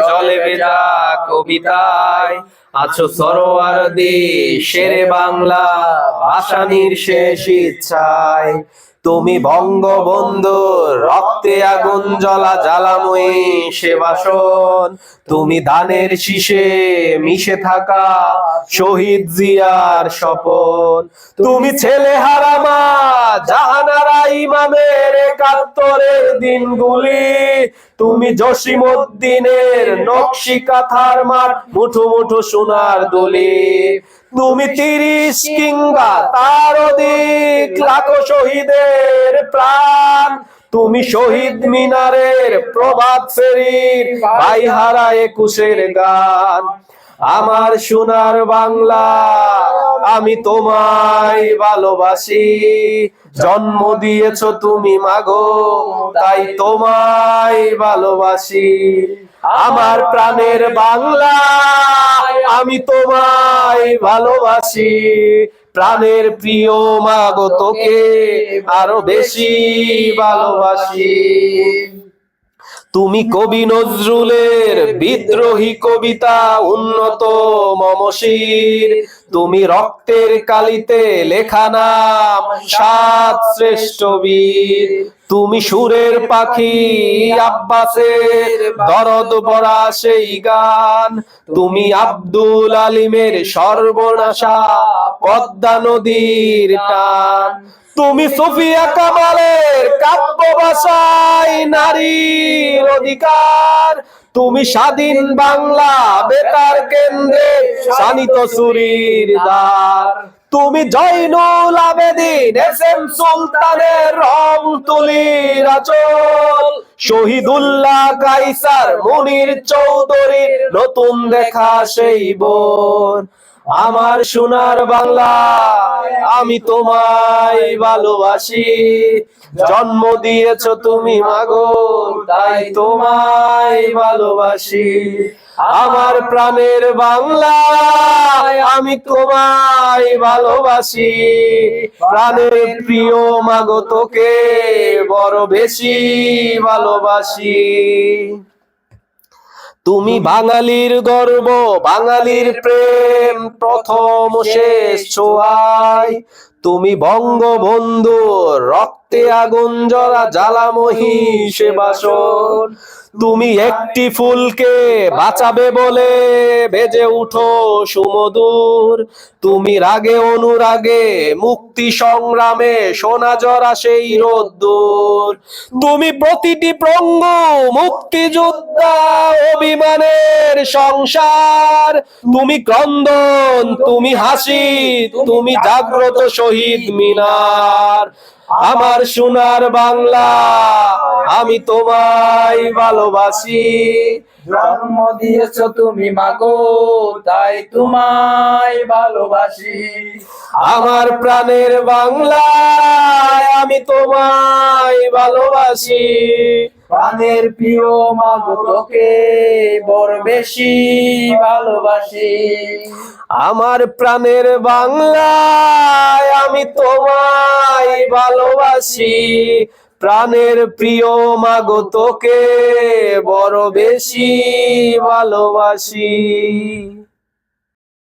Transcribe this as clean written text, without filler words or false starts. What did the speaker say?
জলে ভেজা কবিতায় আছো সরোয়ার দেশের বাংলা ভাসানির শেষ ইচ্ছায়। তুমি বঙ্গবন্ধুর রক্তে আগুন জ্বলা জ্বালাময়ী সে বাসন। তুমি ধানের শীষে মিশে থাকা শহীদ জিয়ার স্বপন। তুমি ছেলে হারামা জাহানারা ইমামের একাত্তরের দিনগুলি। তুমি জসিমউদ্দিনের নকশি কাঁথার মাঠ মুঠো মুঠো সোনার দলি। তুমি ৩০ কিংবা তার অধিক লাখো শহীদের প্রাণ। তুমি শহীদ মিনারের প্রভাত ফেরির ভাইহারা ২১-এর গান। আমার সোনার বাংলা আমি তোমায় ভালোবাসি। জন্ম দিয়েছ তুমি মাগো তাই তোমায় ভালোবাসি। আমার প্রাণের বাংলা আমি তোমায় ভালোবাসি। প্রাণের প্রিয় মাগো তোকে আরো বেশি ভালোবাসি। তুমি কবি নজরুলের বিদ্রোহী কবিতা উন্নত মমশির। তুমি রক্তের কালিতে লেখা নাম ৭ শ্রেষ্ঠ বীর। তুমি সুরের পাখি আব্বাসের দরদ ভরা সেই গান। তুমি আব্দুল আলিমের সর্বনাশা পদ্মা নদীর টান। তুমি সুফিয়া কামালের কাব্য ভাষায় নারীর অধিকার। তুমি স্বাধীন বাংলা বেতার কেন্দ্রে শানিত সুরির দ্বার। তুমি জয়নুল আবেদিন এস.এম. সুলতানের রং তুলির আঁচল। শহীদুল্লাহ কায়সার মুনির চৌধুরীর নতুন দেখা সেই বোন। আমার সোনার বাংলা আমি তোমায় ভালোবাসি। জন্ম দিয়েছ তুমি মাগো তাই তোমায় ভালোবাসি। আমার প্রাণের বাংলা আমি তোমায় ভালোবাসি। প্রাণের প্রিয় মাগো তোকে বড় বেশি ভালোবাসি। তুমি বাঙালির গর্ব বাঙালির প্রেম প্রথম শেষ ছোঁয়ায়। তুমি বঙ্গবন্ধুর রক্তে আগুন জ্বলা জ্বালাময়ী সে বাসন। তুমি একটি ফুলকে বাঁচাবে বলে বেজে উঠো সুমধুর। তুমি রাগে অনুরাগে মুক্তি সংগ্রামে সোনা জরা সেই রোদ্দুর। তুমি প্রতিটি পঙ্গু মুক্তিযোদ্ধা অভিমানের সংসার। তুমি ক্রন্দন তুমি হাসি তুমি জাগ্রত শহীদ মিনার। আমার সোনার বাংলা আমি তোমায় ভালোবাসি। জন্ম দিয়েছ তুমি মাগো তাই তোমায় ভালোবাসি। আমার প্রাণের বাংলা আমি তোমায় ভালোবাসি। প্রাণের প্রিয় মাগো তোকে বড় বেশি ভালোবাসি। আমার প্রাণের বাংলা আমি তোমায় ভালোবাসি। প্রাণের প্রিয় মাগো তোকে বড় বেশি ভালোবাসি।